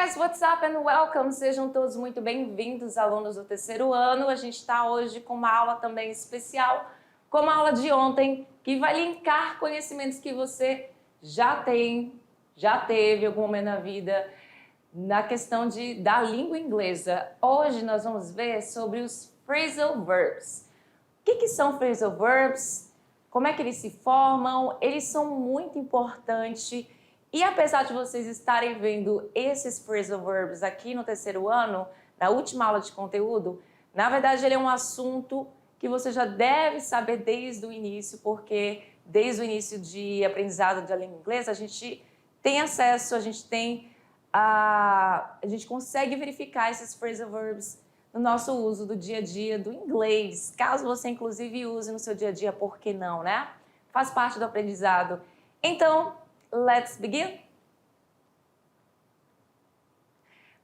guys, what's up and welcome! Sejam todos muito bem-vindos, alunos do terceiro ano. A gente está hoje com uma aula também especial, como a aula de ontem, que vai linkar conhecimentos que você já tem, já teve em algum momento na vida, na questão da língua inglesa. Hoje nós vamos ver sobre os phrasal verbs. O que são phrasal verbs? Como é que eles se formam? Eles são muito importantes. E apesar de vocês estarem vendo esses phrasal verbs aqui no terceiro ano, na última aula de conteúdo, na verdade ele é um assunto que você já deve saber desde o início, porque desde o início de aprendizado da língua inglesa a gente tem acesso, a gente consegue verificar esses phrasal verbs no nosso uso do dia a dia do inglês. Caso você inclusive use no seu dia a dia, por que não, né? Faz parte do aprendizado. Então, let's begin?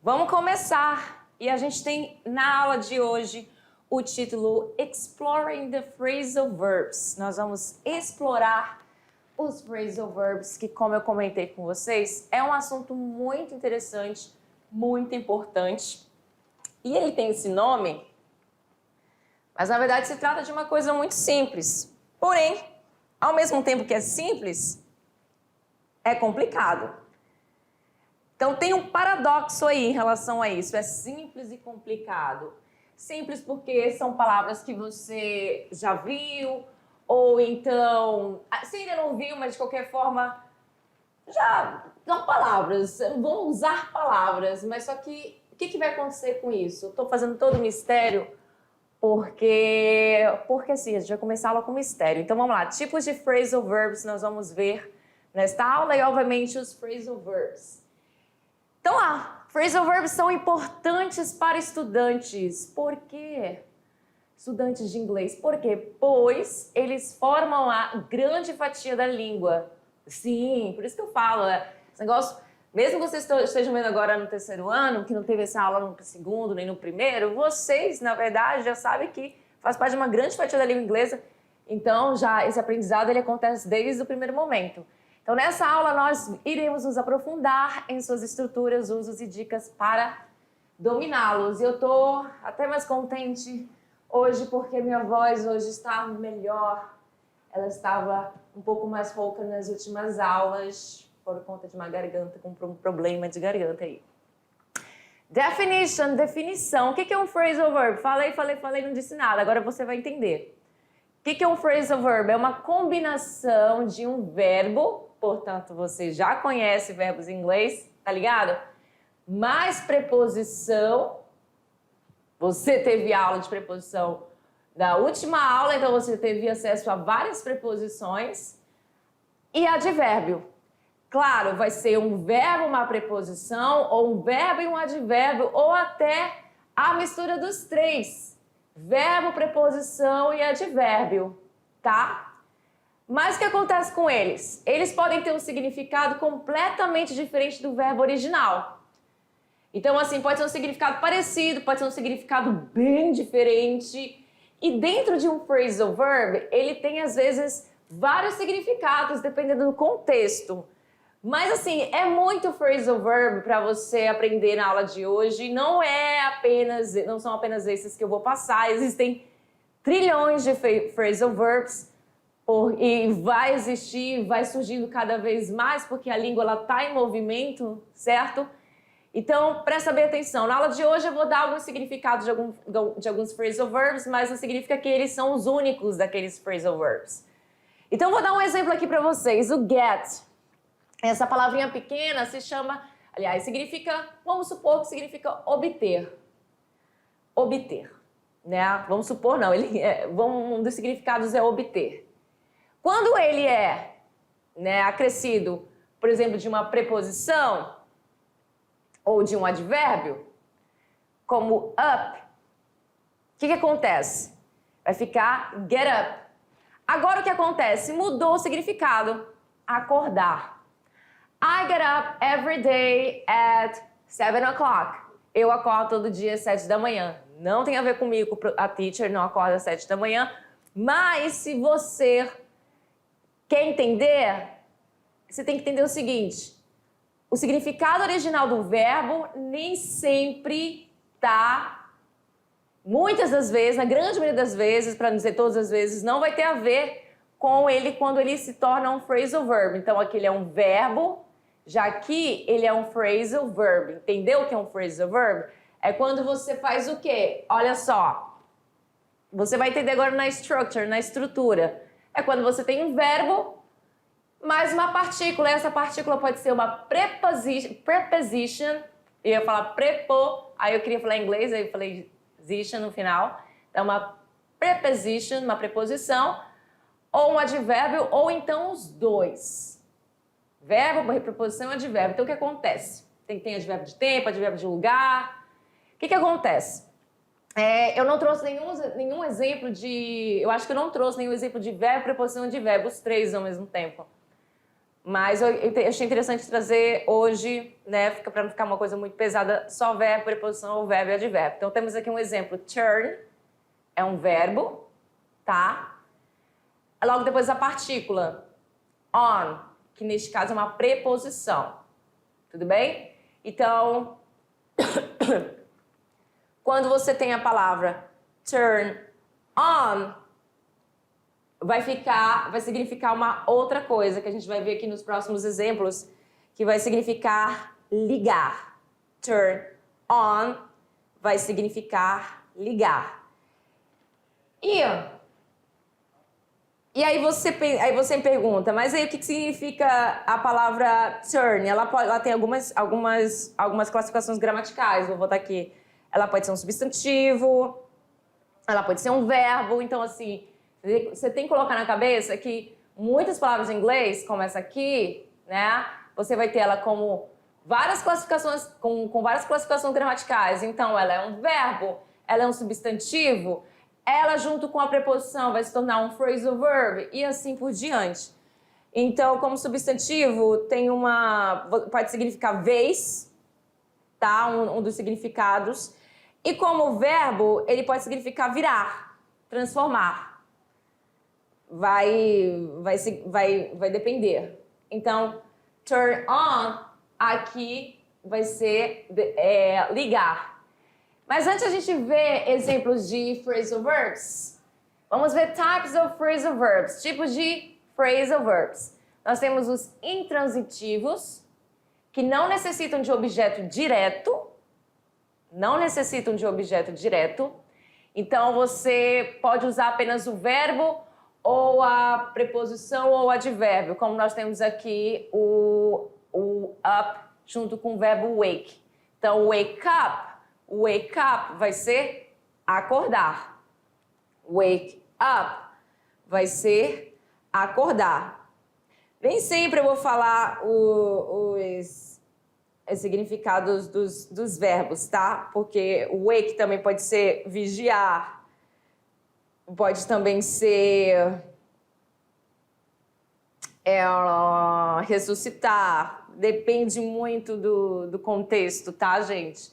Vamos começar. E a gente tem na aula de hoje o título Exploring the Phrasal Verbs. Nós vamos explorar os phrasal verbs, que, como eu comentei com vocês, é um assunto muito interessante, muito importante. E ele tem esse nome, mas na verdade se trata de uma coisa muito simples. Porém, ao mesmo tempo que é simples, é complicado. Então tem um paradoxo aí em relação a isso. É simples e complicado. Simples porque são palavras que você já viu, ou então, você ainda não viu, mas de qualquer forma, já são palavras, vão usar palavras, mas só que o que vai acontecer com isso? Eu estou fazendo todo o mistério porque sim, a gente vai começar a aula com mistério. Então vamos lá, tipos de phrasal verbs nós vamos ver nesta aula e, obviamente, os phrasal verbs. Então, phrasal verbs são importantes para estudantes. Por quê? Estudantes de inglês. Por quê? Pois eles formam a grande fatia da língua. Sim, por isso que eu falo, esse negócio, mesmo que vocês estejam vendo agora no terceiro ano, que não teve essa aula no segundo nem no primeiro, vocês, na verdade, já sabem que faz parte de uma grande fatia da língua inglesa. Então, já esse aprendizado ele acontece desde o primeiro momento. Então, nessa aula, nós iremos nos aprofundar em suas estruturas, usos e dicas para dominá-los. E eu estou até mais contente hoje porque minha voz hoje está melhor. Ela estava um pouco mais rouca nas últimas aulas por conta de uma garganta, com um problema de garganta aí. Definition, definição. O que é um phrasal verb? Falei, não disse nada. Agora você vai entender. O que é um phrasal verb? É uma combinação de um verbo, portanto, você já conhece verbos em inglês, tá ligado? Mais preposição. Você teve aula de preposição na última aula, então você teve acesso a várias preposições. E advérbio. Claro, vai ser um verbo, uma preposição, ou um verbo e um advérbio, ou até a mistura dos três. Verbo, preposição e advérbio, tá? Mas o que acontece com eles? Eles podem ter um significado completamente diferente do verbo original. Então, assim, pode ser um significado parecido, pode ser um significado bem diferente. E dentro de um phrasal verb, ele tem, às vezes, vários significados, dependendo do contexto. Mas, assim, é muito phrasal verb para você aprender na aula de hoje. Não são apenas esses que eu vou passar. Existem trilhões de phrasal verbs e vai existir, vai surgindo cada vez mais, porque a língua está em movimento, certo? Então, presta bem atenção. Na aula de hoje eu vou dar alguns significados de alguns phrasal verbs, mas não significa que eles são os únicos daqueles phrasal verbs. Então, vou dar um exemplo aqui para vocês. O get. Essa palavrinha pequena se chama, aliás, significa, vamos supor que significa obter. Obter, né? Vamos supor, não, um dos significados é obter. Quando ele é, né, acrescido, por exemplo, de uma preposição ou de um advérbio, como up, o que acontece? Vai ficar get up. Agora o que acontece? Mudou o significado. Acordar. I get up every day at 7 o'clock. Eu acordo todo dia às 7 da manhã. Não tem a ver comigo, a teacher não acorda às 7 da manhã. Mas se você quer entender, você tem que entender o seguinte. o significado original do verbo nem sempre tá, muitas das vezes, na grande maioria das vezes, para não dizer todas as vezes, não vai ter a ver com ele quando ele se torna um phrasal verb. Então aqui ele é um verbo, já aqui ele é um phrasal verb. Entendeu o que é um phrasal verb? É quando você faz o quê? Olha só. Você vai entender agora na structure, na estrutura. É quando você tem um verbo mais uma partícula. Essa partícula pode ser uma preposition. Eu ia falar prepo, aí eu queria falar em inglês, aí eu falei position no final. Então, uma preposition, uma preposição, ou um advérbio, ou então os dois. Verbo, preposição e advérbio. Então, o que acontece? Tem advérbio de tempo, advérbio de lugar. O que acontece? Eu não trouxe nenhum exemplo de... Eu acho que eu não trouxe nenhum exemplo de verbo, preposição e advérbio, os três ao mesmo tempo. Mas eu achei interessante trazer hoje, né, para não ficar uma coisa muito pesada, só verbo, preposição ou verbo e advérbio. Então temos aqui um exemplo, turn é um verbo, tá? Logo depois a partícula, on, que neste caso é uma preposição, tudo bem? Então, quando você tem a palavra turn on, vai significar uma outra coisa, que a gente vai ver aqui nos próximos exemplos, que vai significar ligar. Turn on vai significar ligar. E aí você me pergunta, mas aí o que significa a palavra turn? Ela tem algumas classificações gramaticais, vou botar aqui. Ela pode ser um substantivo, ela pode ser um verbo, então assim... Você tem que colocar na cabeça que muitas palavras em inglês, como essa aqui, né? Você vai ter ela como várias classificações, com várias classificações gramaticais. Então, ela é um verbo, ela é um substantivo, ela junto com a preposição vai se tornar um phrasal verb e assim por diante. Então, como substantivo, pode significar vez, tá? Um dos significados. E como verbo, ele pode significar virar, transformar. Vai depender. Então, turn on aqui vai ser ligar. Mas antes a gente ver exemplos de phrasal verbs, vamos ver types of phrasal verbs, tipos de phrasal verbs. Nós temos os intransitivos, que não necessitam de objeto direto. Então, você pode usar apenas o verbo ou a preposição ou o advérbio, como nós temos aqui o up junto com o verbo wake. Então, wake up vai ser acordar. Wake up vai ser acordar. Nem sempre eu vou falar os significados dos verbos, tá? Porque o wake também pode ser vigiar, pode também ser ressuscitar, depende muito do contexto, tá, gente?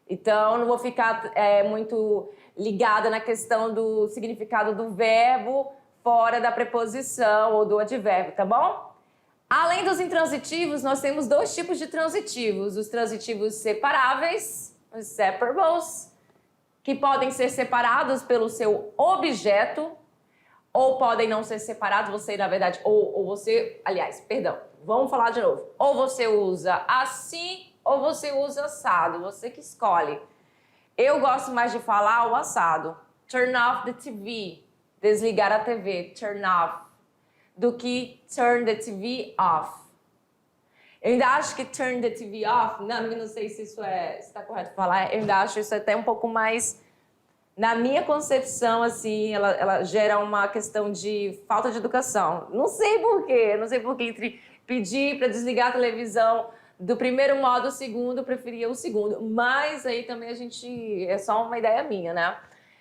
Então, não vou ficar muito ligada na questão do significado do verbo fora da preposição ou do advérbio, tá bom? Além dos intransitivos, nós temos dois tipos de transitivos. Os transitivos separáveis, os separables, que podem ser separados pelo seu objeto, ou podem não ser separados, vamos falar de novo. Ou você usa assim, ou você usa assado, você que escolhe. Eu gosto mais de falar o assado. Turn off the TV, desligar a TV, turn off, do que turn the TV off. Eu ainda acho que turn the TV off, não sei se isso está correto falar, eu ainda acho isso até um pouco mais, na minha concepção, assim, ela gera uma questão de falta de educação. Não sei por quê entre pedir para desligar a televisão do primeiro modo, o segundo, eu preferia o segundo. Mas aí também é só uma ideia minha, né?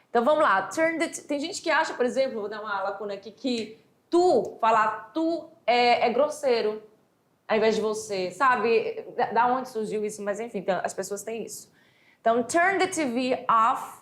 Então vamos lá, tem gente que acha, por exemplo, vou dar uma lacuna aqui, que falar tu é grosseiro, ao invés de você, sabe? Da onde surgiu isso? Mas enfim, as pessoas têm isso. Então, turn the TV off,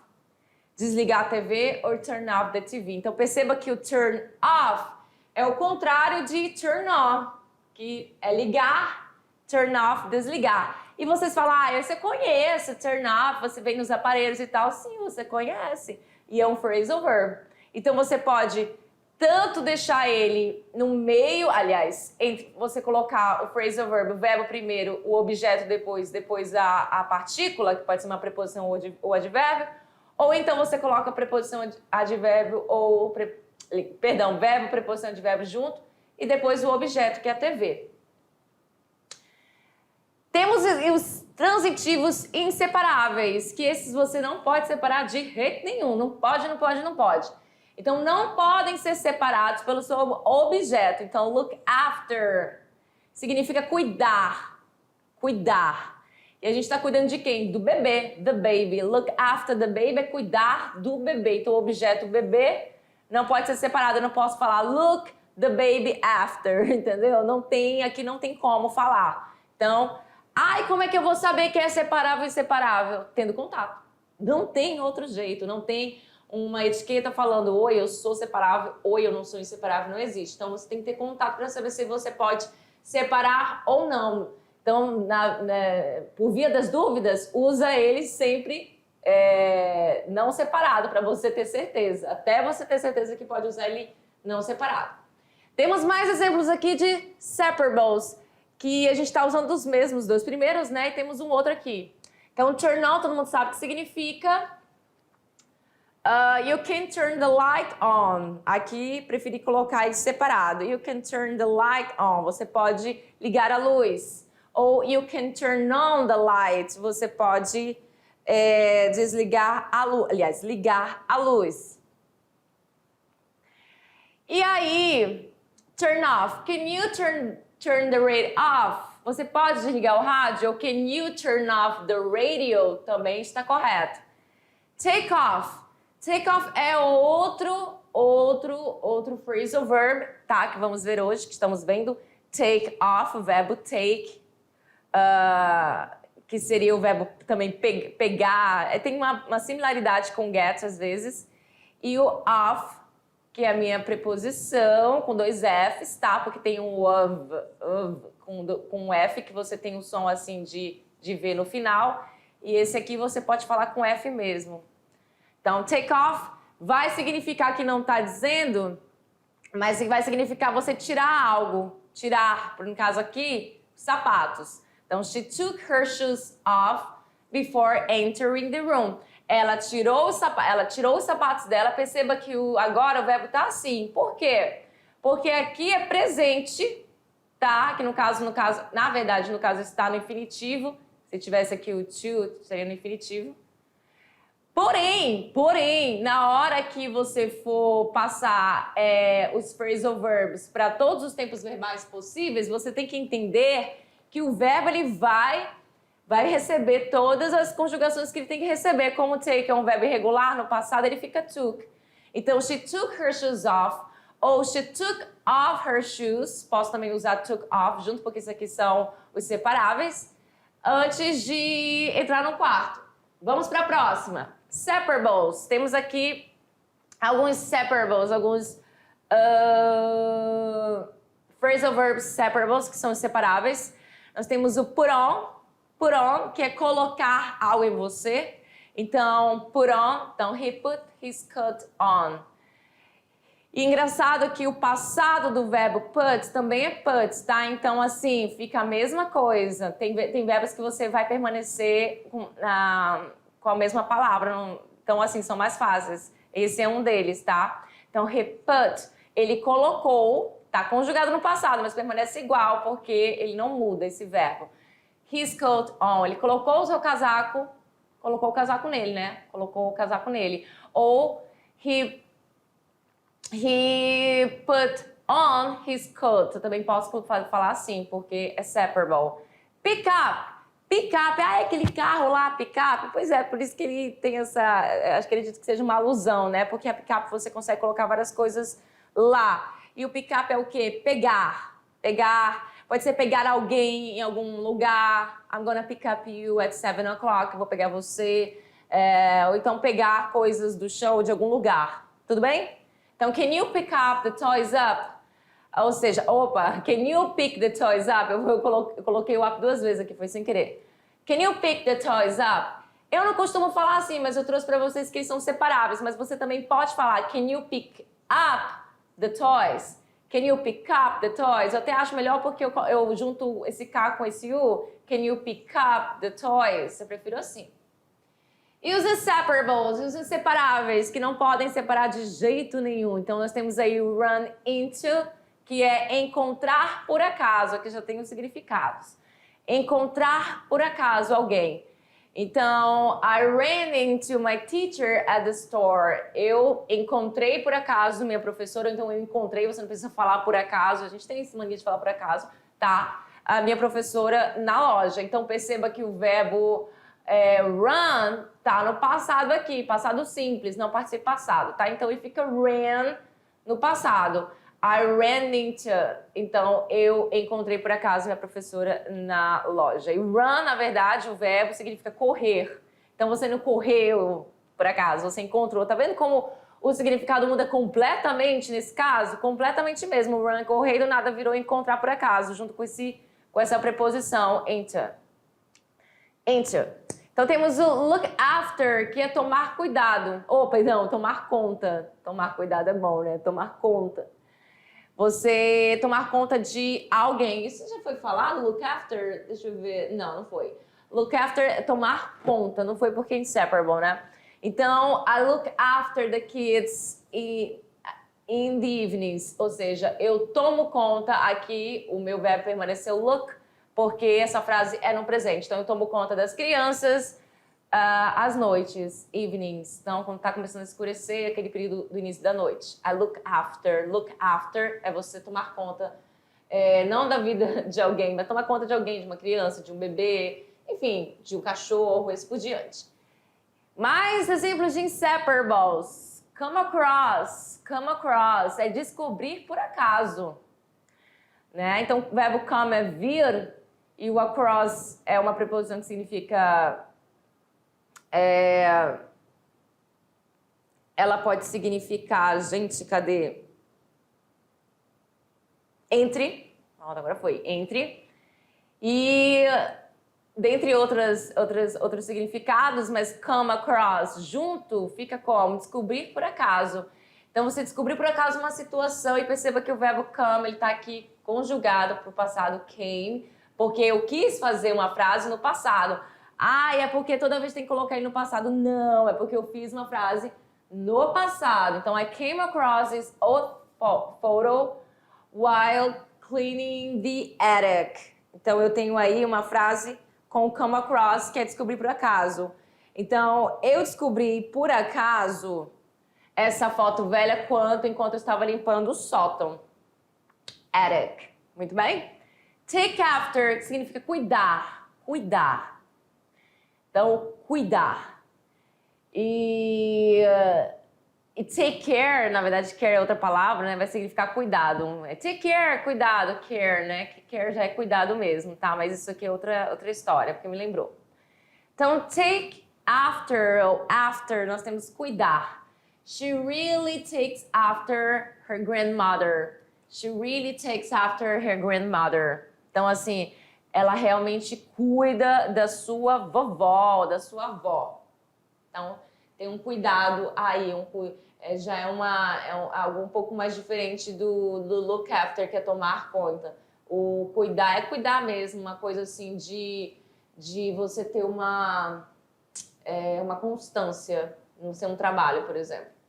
desligar a TV, ou turn off the TV. Então, perceba que o turn off é o contrário de turn on, que é ligar, turn off, desligar. E vocês falam, você conhece turn off, você vem nos aparelhos e tal. Sim, você conhece. E é um phrasal verb. Então você pode tanto deixar ele no meio, aliás, entre você colocar o phrasal verb, o verbo primeiro, o objeto depois a partícula, que pode ser uma preposição ou advérbio, ou então você coloca a preposição advérbio ou, verbo, preposição advérbio junto, e depois o objeto, que é a TV. Temos os transitivos inseparáveis, que esses você não pode separar de jeito nenhum, não pode. Então, não podem ser separados pelo seu objeto. Então, look after significa cuidar. E a gente está cuidando de quem? Do bebê, the baby. Look after the baby é cuidar do bebê. Então, o objeto bebê não pode ser separado. Eu não posso falar look the baby after, entendeu? Aqui não tem como falar. Então, como é que eu vou saber que é separável e inseparável? Tendo contato. Não tem outro jeito, não tem uma etiqueta falando oi, eu sou separável, oi, eu não sou inseparável, não existe. Então, você tem que ter contato para saber se você pode separar ou não. Então, por via das dúvidas, usa ele sempre não separado, para você ter certeza. Até você ter certeza que pode usar ele não separado. Temos mais exemplos aqui de separables, que a gente está usando os mesmos dois primeiros, né? E temos um outro aqui. Então, turn on, todo mundo sabe o que significa. You can turn the light on. Aqui, preferi colocar isso separado. You can turn the light on. Você pode ligar a luz. Ou you can turn on the light. Você pode desligar a luz. Aliás, ligar a luz. E aí, turn off. Can you turn the radio off? Você pode desligar o rádio? Ou can you turn off the radio? Também está correto. Take off. Take off é outro phrasal verb, tá? Que vamos ver hoje, que estamos vendo. Take off, o verbo take, que seria o verbo também pegar. Tem uma similaridade com get, às vezes. E o off, que é a minha preposição, com dois Fs, tá? Porque tem um com um F, que você tem um som assim de V no final. E esse aqui você pode falar com F mesmo. Então, take off vai significar que não está dizendo, mas vai significar você tirar algo. Tirar, no caso aqui, sapatos. Então, she took her shoes off before entering the room. Ela tirou os sapatos dela. Perceba que agora o verbo está assim. Por quê? Porque aqui é presente, tá? Que no caso, na verdade, no caso está no infinitivo. Se tivesse aqui o to, seria no infinitivo. Porém, na hora que você for passar os phrasal verbs para todos os tempos verbais possíveis, você tem que entender que o verbo ele vai receber todas as conjugações que ele tem que receber. Como take é um verbo irregular, no passado ele fica took. Então, she took her shoes off, ou she took off her shoes. Posso também usar took off junto, porque isso aqui são os separáveis, antes de entrar no quarto. Vamos para a próxima. Separables. Temos aqui alguns separables, alguns phrasal verbs separables, que são inseparáveis. Nós temos o put on, que é colocar algo em você. Então, put on, então, he put his coat on. E engraçado que o passado do verbo put também é put, tá? Então, assim, fica a mesma coisa. Tem verbos que você vai permanecer com a mesma palavra. Então, assim, são mais fáceis. Esse é um deles, tá? Então, he put, ele colocou, tá conjugado no passado, mas permanece igual, porque ele não muda esse verbo. His coat on, ele colocou o seu casaco, colocou o casaco nele, né? Colocou o casaco nele. Ou, he put on his coat. Eu também posso falar assim, porque é separable. Pick up. Pick-up, é aquele carro lá, pick-up. Pois é, por isso que ele tem essa... Acho que ele diz que seja uma alusão, né? Porque a pick-up você consegue colocar várias coisas lá. E o pick-up é o quê? Pegar. Pode ser pegar alguém em algum lugar. I'm gonna pick up you at 7 o'clock. Eu vou pegar você. Ou então pegar coisas do chão ou de algum lugar. Tudo bem? Então, can you pick up the toys up? Ou seja, opa, can you pick the toys up? Eu coloquei o up 2 vezes aqui, foi sem querer. Can you pick the toys up? Eu não costumo falar assim, mas eu trouxe para vocês que eles são separáveis. Mas você também pode falar, can you pick up the toys? Can you pick up the toys? Eu até acho melhor porque eu junto esse K com esse U. Can you pick up the toys? Eu prefiro assim. E os inseparables, os inseparáveis, que não podem separar de jeito nenhum. Então, nós temos aí o run into, que é encontrar por acaso. Aqui já tem os significados. Encontrar por acaso alguém. Então, I ran into my teacher at the store. Eu encontrei por acaso minha professora, então eu encontrei, você não precisa falar por acaso, a gente tem essa mania de falar por acaso, tá? A minha professora na loja. Então, perceba que o verbo run tá no passado aqui, passado simples, não participo passado, tá? Então, ele fica ran no passado. I ran into. Então, eu encontrei por acaso minha professora na loja. E run, na verdade, o verbo significa correr. Então, você não correu por acaso, você encontrou. Tá vendo como o significado muda completamente nesse caso? Completamente mesmo. Run, correr, do nada virou encontrar por acaso, junto com essa preposição into. Into. Então, temos o look after, que é tomar cuidado. Perdão, tomar conta. Tomar cuidado é bom, né? Tomar conta. Você tomar conta de alguém. Isso já foi falado? Look after? Deixa eu ver. Não, não foi. Look after é tomar conta. Não foi porque é inseparable, né? Então, I look after the kids in the evenings. Ou seja, eu tomo conta aqui, o meu verbo permaneceu look, porque essa frase é no presente. Então, eu tomo conta das crianças às noites, evenings. Então, quando está começando a escurecer, aquele período do início da noite. I look after. Look after é você tomar conta, não da vida de alguém, mas tomar conta de alguém, de uma criança, de um bebê, enfim, de um cachorro, esse por diante. Mais exemplos de inseparables. Come across. Come across é descobrir por acaso. Né? Então, o verbo come é vir e o across é uma preposição que significa... ela pode significar, gente, cadê? Entre. Agora foi. Entre. E dentre outros significados, mas come across, junto, fica como? Descobrir por acaso. Então, você descobriu por acaso uma situação e perceba que o verbo come, ele está aqui conjugado para o passado came, porque eu quis fazer uma frase no passado. É porque toda vez tem que colocar ele no passado. Não, é porque eu fiz uma frase no passado. Então, I came across this photo while cleaning the attic. Então, eu tenho aí uma frase com come across, que é descobrir por acaso. Então, eu descobri por acaso essa foto velha enquanto eu estava limpando o sótão. Attic. Muito bem? Take after, que significa cuidar. Cuidar. Então, cuidar. E take care, na verdade, care é outra palavra, né? Vai significar cuidado. Take care, cuidado, care, né? Que care já é cuidado mesmo, tá? Mas isso aqui é outra história, porque me lembrou. Então, take after, ou after, nós temos cuidar. She really takes after her grandmother. She really takes after her grandmother. Então, assim... ela realmente cuida da sua vovó, da sua avó. Então, tem um cuidado aí, já é algo um pouco mais diferente do look after, que é tomar conta. O cuidar é cuidar mesmo, uma coisa assim de você ter uma constância no seu trabalho, por exemplo.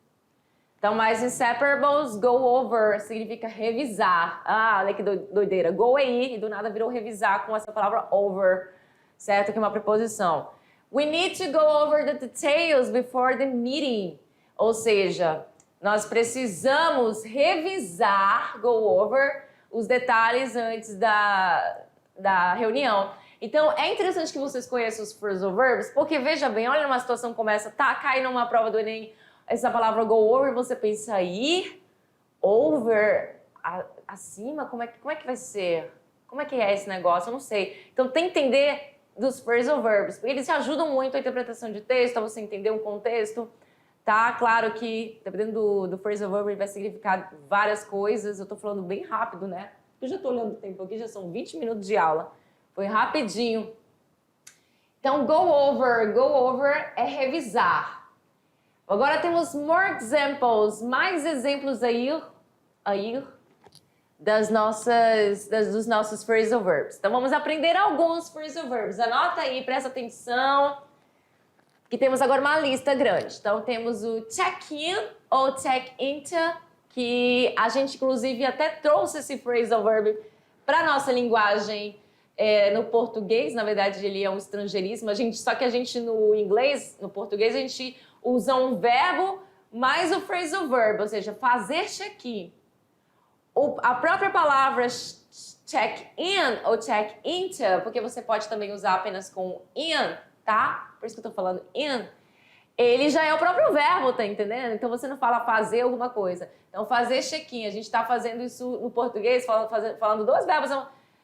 Então, mais inseparables, go over, significa revisar. Olha que doideira. Go é ir, e do nada virou revisar com essa palavra over, certo? Que é uma preposição. We need to go over the details before the meeting. Ou seja, nós precisamos revisar, go over, os detalhes antes da reunião. Então, é interessante que vocês conheçam os phrasal verbs, porque, veja bem, olha numa situação como essa, cai numa prova do Enem, essa palavra go over, você pensa ir, over, acima, como é que vai ser? Como é que é esse negócio? Eu não sei. Então, tem que entender dos phrasal verbs, porque eles te ajudam muito a interpretação de texto, a você entender um contexto, tá? Claro que, dependendo do phrasal verb, ele vai significar várias coisas. Eu tô falando bem rápido, né? Eu já tô olhando o tempo aqui, já são 20 minutos de aula. Foi rapidinho. Então, go over é revisar. Agora temos more examples, mais exemplos aí dos nossos phrasal verbs. Então, vamos aprender alguns phrasal verbs. Anota aí, presta atenção, que temos agora uma lista grande. Então, temos o check-in ou check-into, que a gente, inclusive, até trouxe esse phrasal verb para nossa linguagem no português. Na verdade, ele é um estrangeirismo. Só que a gente, no inglês, no português, a gente usa um verbo mais o phrasal verb, ou seja, fazer check-in. A própria palavra check-in ou check-into, porque você pode também usar apenas com in, tá? Por isso que eu tô falando in. Ele já é o próprio verbo, tá entendendo? Então você não fala fazer alguma coisa. Então fazer check-in, a gente tá fazendo isso no português, falando dois verbos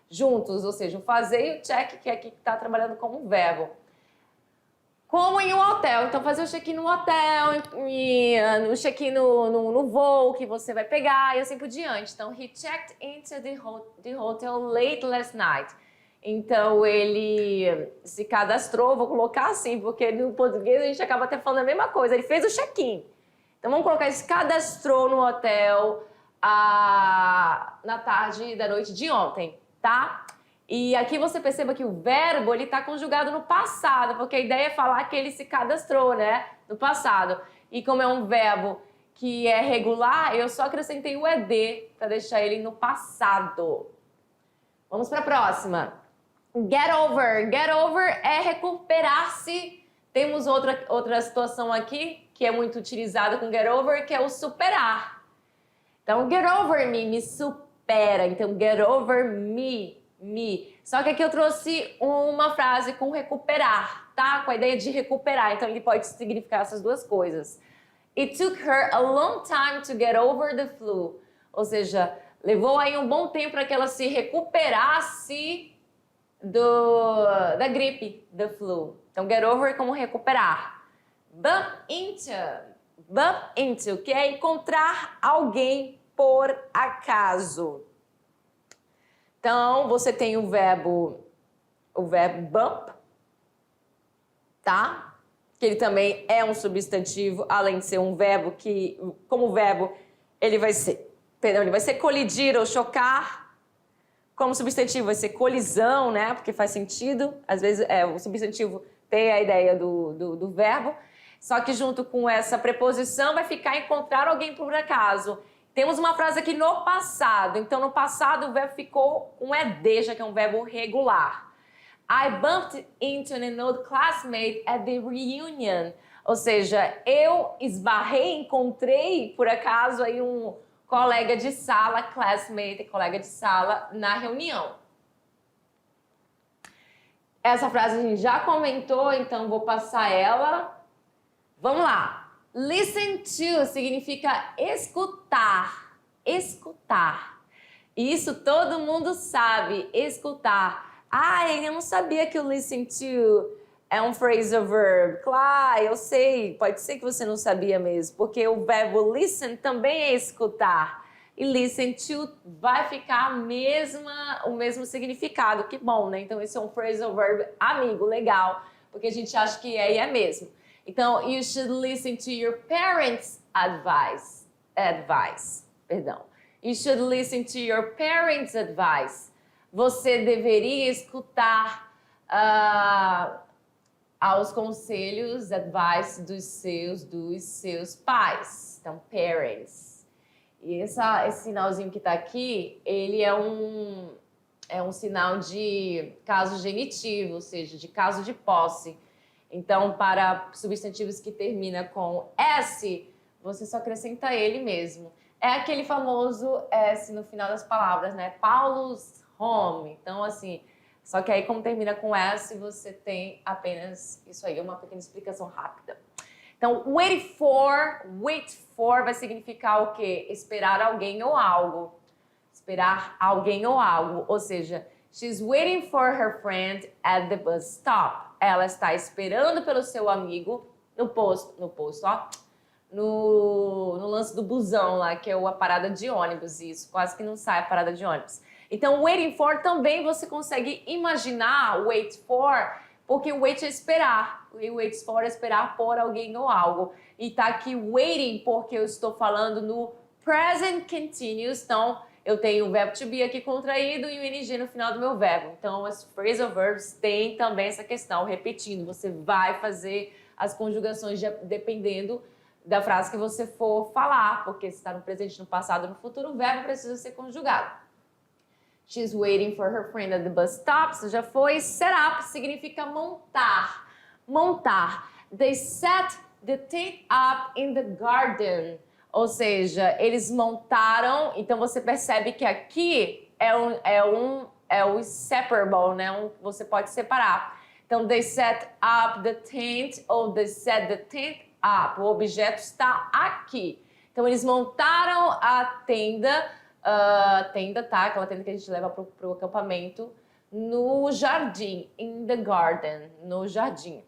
juntos, ou seja, o fazer e o check, que aqui tá trabalhando como um verbo. Como em um hotel. Então, fazer o check-in no hotel, o check-in no voo que você vai pegar e assim por diante. Então, he checked into the hotel late last night. Então, ele se cadastrou, vou colocar assim, porque no português a gente acaba até falando a mesma coisa. Ele fez o check-in. Então, vamos colocar, ele se cadastrou no hotel na tarde da noite de ontem, tá? E aqui você perceba que o verbo, ele está conjugado no passado, porque a ideia é falar que ele se cadastrou, né? No passado. E como é um verbo que é regular, eu só acrescentei o ED para deixar ele no passado. Vamos para a próxima. Get over. Get over é recuperar-se. Temos outra situação aqui que é muito utilizada com get over, que é o superar. Então, get over me supera. Então, get over me. Só que aqui eu trouxe uma frase com recuperar, tá? Com a ideia de recuperar. Então, ele pode significar essas duas coisas. It took her a long time to get over the flu. Ou seja, levou aí um bom tempo para que ela se recuperasse da gripe, do flu. Então, get over como recuperar. Bump into, que é encontrar alguém por acaso. Então, você tem o verbo bump, tá? Que ele também é um substantivo, além de ser um verbo que, como verbo, ele vai ser colidir ou chocar. Como substantivo vai ser colisão, né? Porque faz sentido. Às vezes o substantivo tem a ideia do verbo. Só que junto com essa preposição vai ficar encontrar alguém por acaso. Temos uma frase aqui no passado. Então, no passado, o verbo ficou com ED, já que é um verbo regular. I bumped into an old classmate at the reunion. Ou seja, eu encontrei, por acaso, aí um colega de sala, classmate, colega de sala, na reunião. Essa frase a gente já comentou, então vou passar ela. Vamos lá. Listen to significa escutar. Escutar. Isso todo mundo sabe, escutar. Eu não sabia que o listen to é um phrasal verb. Claro, eu sei. Pode ser que você não sabia mesmo, porque o verbo listen também é escutar. E listen to vai ficar o mesmo significado. Que bom, né? Então, esse é um phrasal verb amigo, legal, porque a gente acha que é e é mesmo. Então, you should listen to your parents' advice. You should listen to your parents' advice. Você deveria escutar aos conselhos, advice dos seus pais. Então, parents. E esse sinalzinho que está aqui, ele é um sinal de caso genitivo, ou seja, de caso de posse. Então, para substantivos que termina com S, você só acrescenta ele mesmo. É aquele famoso S no final das palavras, né? Paul's home. Então, assim, só que aí como termina com S, você tem apenas isso aí, uma pequena explicação rápida. Então, wait for vai significar o quê? Esperar alguém ou algo. Esperar alguém ou algo. Ou seja, she's waiting for her friend at the bus stop. Ela está esperando pelo seu amigo no posto, ó. no lance do busão lá, que é a parada de ônibus, isso. Quase que não sai a parada de ônibus. Então, waiting for também você consegue imaginar wait for, porque wait é esperar. E wait for é esperar por alguém ou algo. E tá aqui waiting porque eu estou falando no present continuous. Então, eu tenho o verbo to be aqui contraído e o ing no final do meu verbo. Então, as phrasal verbs têm também essa questão, repetindo. Você vai fazer as conjugações dependendo da frase que você for falar, porque se está no presente, no passado, no futuro, o verbo precisa ser conjugado. She's waiting for her friend at the bus stop. Isso já foi. Set up significa montar. Montar. They set the tent up in the garden. Ou seja, eles montaram. Então você percebe que aqui é o separable, né? Você pode separar. Então, they set up the tent ou they set the tent up. O objeto está aqui. Então, eles montaram a tenda. Tenda, tá? Aquela tenda que a gente leva pro acampamento no jardim, in the garden, no jardim.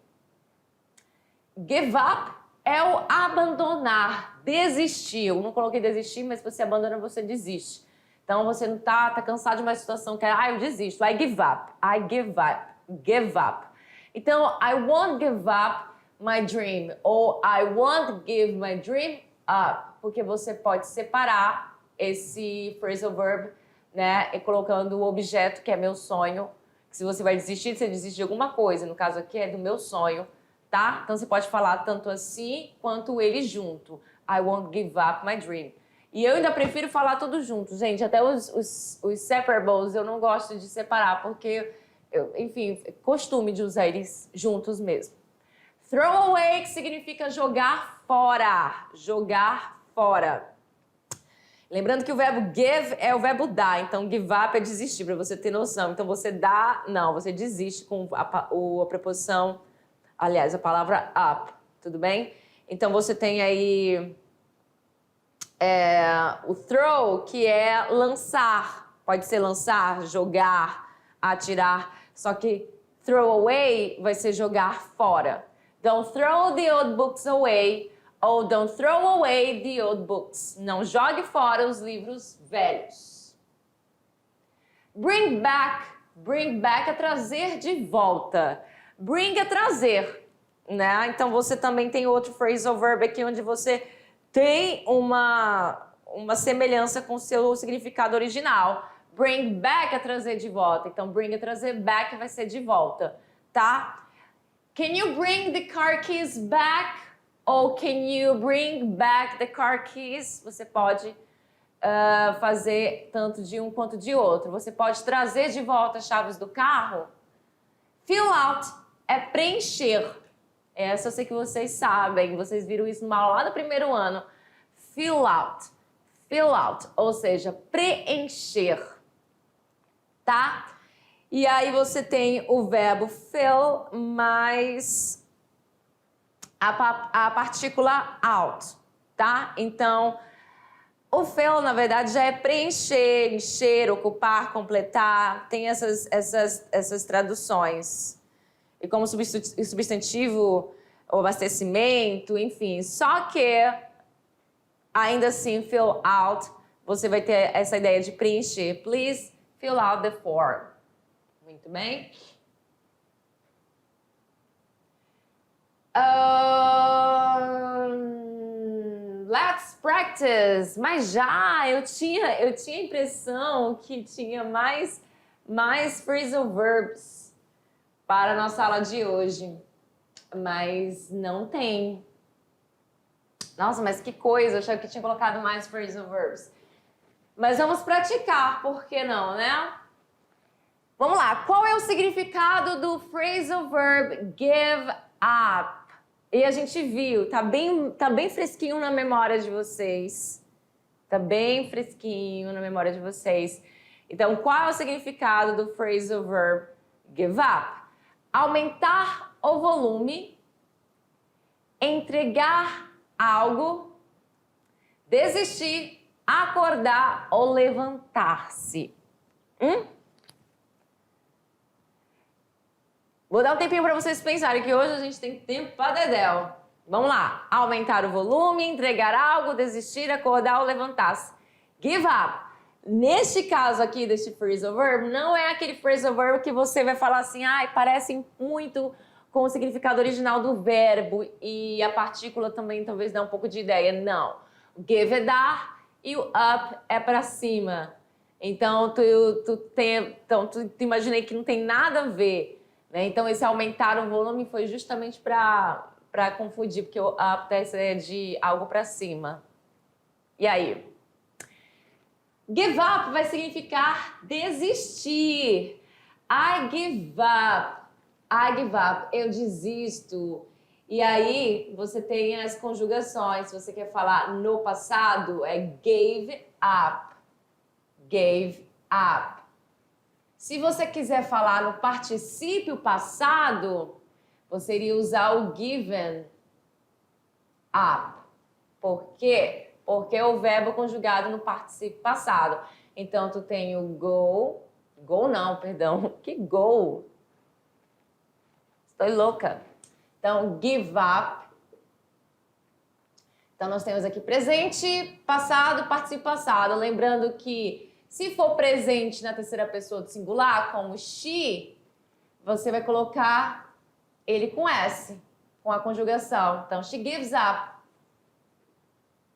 Give up é o abandonar, desistir. Eu não coloquei desistir, mas se você abandona, você desiste. Então, você não tá cansado de uma situação que é, eu desisto. I give up, I give up, give up. Então, I won't give up my dream ou I won't give my dream up, porque você pode separar esse phrasal verb, né, e colocando o objeto que é meu sonho. Se você vai desistir, você desiste de alguma coisa. No caso aqui é do meu sonho, tá? Então você pode falar tanto assim quanto ele junto. I won't give up my dream. E eu ainda prefiro falar tudo junto, gente. Até os separables eu não gosto de separar, porque, enfim, é costume de usar eles juntos mesmo. Throw away, que significa jogar fora. Jogar fora. Lembrando que o verbo give é o verbo dar, então give up é desistir, para você ter noção. Então você dá, não, você desiste com a preposição, aliás, a palavra up, tudo bem? Então você tem aí o throw, que é lançar, pode ser lançar, jogar, atirar, só que throw away vai ser jogar fora. Don't throw the old books away. Ou don't throw away the old books. Não jogue fora os livros velhos. Bring back é trazer de volta. Bring é trazer, né? Então você também tem outro phrasal verb aqui onde você tem uma semelhança com o seu significado original. Bring back é trazer de volta. Então bring é trazer, back vai ser de volta, tá? Can you bring the car keys back? Ou can you bring back the car keys? Você pode fazer tanto de um quanto de outro. Você pode trazer de volta as chaves do carro. Fill out é preencher. Essa eu sei que vocês sabem. Vocês viram isso numa aula lá do primeiro ano. Fill out. Fill out. Ou seja, preencher. Tá? E aí você tem o verbo fill mais a partícula out, tá? Então, o fill, na verdade, já é preencher, encher, ocupar, completar. Tem essas traduções. E como substantivo, o abastecimento, enfim. Só que, ainda assim, fill out, você vai ter essa ideia de preencher. Please fill out the form. Muito bem. Let's practice. Mas já eu tinha a impressão que tinha mais phrasal verbs para a nossa aula de hoje. Mas não tem. Nossa, mas que coisa. Eu achava que tinha colocado mais phrasal verbs. Mas vamos praticar, por que não, né? Vamos lá. Qual é o significado do phrasal verb give up? E a gente viu, tá bem fresquinho na memória de vocês. Tá bem fresquinho na memória de vocês. Então, qual é o significado do phrasal verb give up? Aumentar o volume, entregar algo, desistir, acordar ou levantar-se. Vou dar um tempinho para vocês pensarem, que hoje a gente tem tempo para dedéu. Vamos lá. Aumentar o volume, entregar algo, desistir, acordar ou levantar-se. Give up. Neste caso aqui deste phrasal verb, não é aquele phrasal verb que você vai falar assim, parece muito com o significado original do verbo e a partícula também talvez dá um pouco de ideia. Não. Give é dar e o up é para cima. Então, tu imaginei que não tem nada a ver, né? Então, esse aumentar o volume foi justamente para confundir, porque o up é de algo para cima. E aí? Give up vai significar desistir. I give up. I give up. Eu desisto. E aí, você tem as conjugações. Se você quer falar no passado, é gave up. Gave up. Se você quiser falar no particípio passado, você iria usar o given up. Por quê? Porque é o verbo conjugado no particípio passado. Então, tu tem o go não, perdão. Que go? Estou louca. Então, give up. Então, nós temos aqui presente, passado, particípio passado. Lembrando que se for presente na terceira pessoa do singular, como she, você vai colocar ele com S, com a conjugação. Então, she gives up.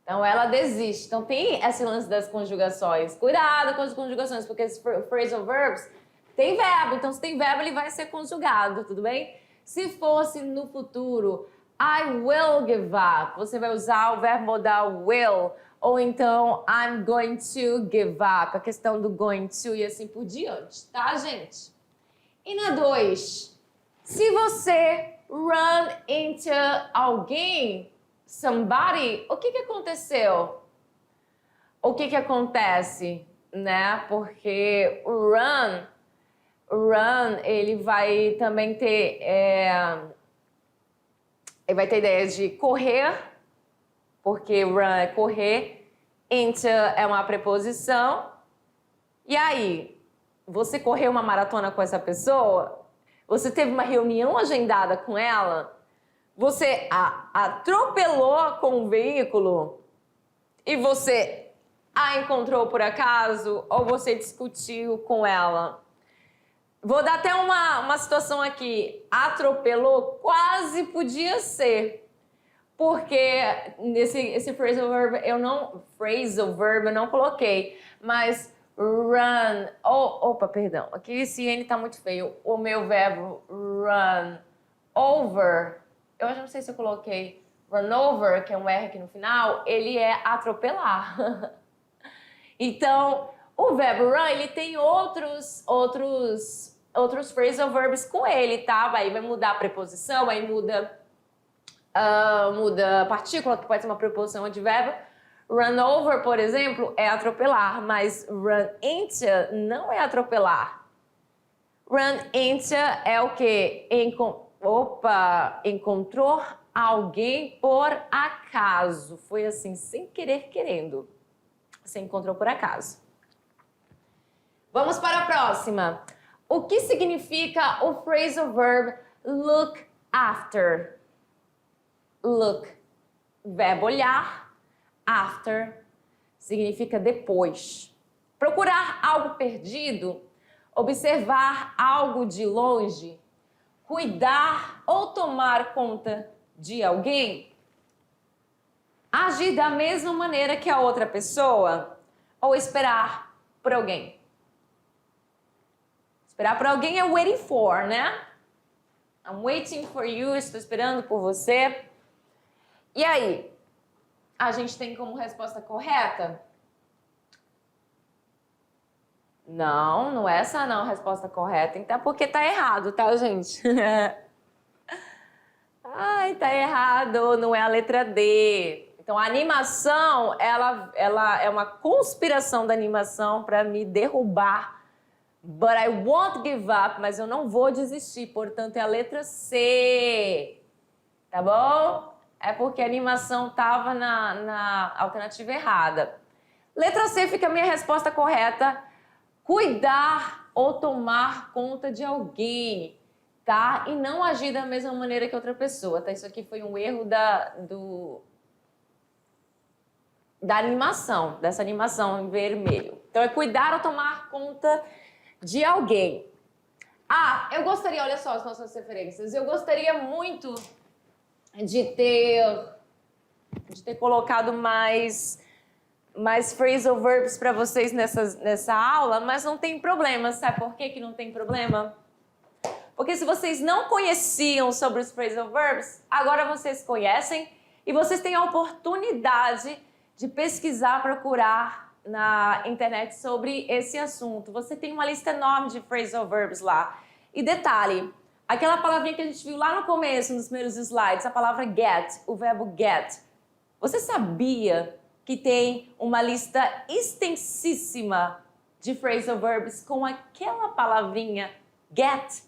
Então, ela desiste. Então, tem esse lance das conjugações. Cuidado com as conjugações, porque esses phrasal verbs tem verbo. Então, se tem verbo, ele vai ser conjugado, tudo bem? Se fosse no futuro, I will give up, você vai usar o verbo modal will. Ou então, I'm going to give up. A questão do going to e assim por diante, tá, gente? E na 2, se você run into alguém, somebody, o que aconteceu? O que acontece, né? Porque o run, ele vai também ter, ele vai ter ideia de correr, porque run é correr, into é uma preposição. E aí, você correu uma maratona com essa pessoa? Você teve uma reunião agendada com ela? Você atropelou com um veículo e você a encontrou por acaso ou você discutiu com ela? Vou dar até uma situação aqui. Atropelou quase podia ser. Porque esse phrasal verb eu não coloquei. Mas run... Opa, perdão. Aqui esse N tá muito feio. O meu verbo run over... Eu não sei se eu coloquei run over, que é um R aqui no final. Ele é atropelar. Então, o verbo run, ele tem outros phrasal verbs com ele, tá? Aí vai mudar a preposição, aí muda a partícula, que pode ser uma preposição de verbo. Run over, por exemplo, é atropelar, mas run into não é atropelar. Run into é o quê? Encontrou alguém por acaso. Foi assim, sem querer, querendo. Você encontrou por acaso. Vamos para a próxima. O que significa o phrasal verb look after? Look, verbo olhar, after significa depois. Procurar algo perdido, observar algo de longe, cuidar ou tomar conta de alguém, agir da mesma maneira que a outra pessoa ou esperar por alguém. Esperar por alguém é waiting for, né? I'm waiting for you, estou esperando por você. E aí, a gente tem como resposta correta? Não é essa não a resposta correta. Então, porque tá errado, tá, gente? Ai, tá errado, não é a letra D. Então, a animação, ela é uma conspiração da animação para me derrubar. But I won't give up, mas eu não vou desistir. Portanto, é a letra C. Tá bom? É porque a animação estava na alternativa errada. Letra C fica a minha resposta correta. Cuidar ou tomar conta de alguém. tá? E não agir da mesma maneira que outra pessoa, tá? Isso aqui foi um erro da animação, dessa animação em vermelho. Então é cuidar ou tomar conta de alguém. Ah, eu gostaria, olha só as nossas referências, eu gostaria muito de ter colocado mais phrasal verbs para vocês nessa aula, mas não tem problema. Sabe por que não tem problema? Porque se vocês não conheciam sobre os phrasal verbs, agora vocês conhecem e vocês têm a oportunidade de pesquisar, procurar na internet sobre esse assunto. Você tem uma lista enorme de phrasal verbs lá. E detalhe, aquela palavrinha que a gente viu lá no começo, nos primeiros slides, a palavra get, o verbo get. Você sabia que tem uma lista extensíssima de phrasal verbs com aquela palavrinha get?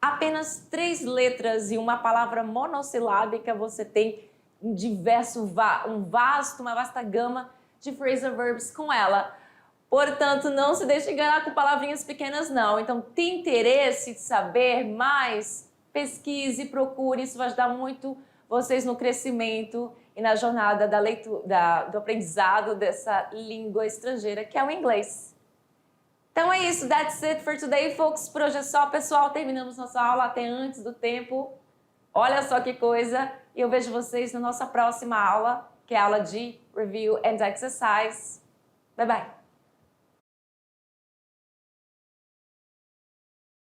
Apenas 3 letras e uma palavra monossilábica você tem uma vasta gama de phrasal verbs com ela. Portanto, não se deixe enganar com palavrinhas pequenas, não. Então, tem interesse de saber mais? Pesquise, procure, isso vai ajudar muito vocês no crescimento e na jornada da leitura, do aprendizado dessa língua estrangeira, que é o inglês. Então é isso, that's it for today, folks. Por hoje é só, pessoal. Terminamos nossa aula até antes do tempo. Olha só que coisa. E eu vejo vocês na nossa próxima aula, que é a aula de Review and Exercise. Bye, bye.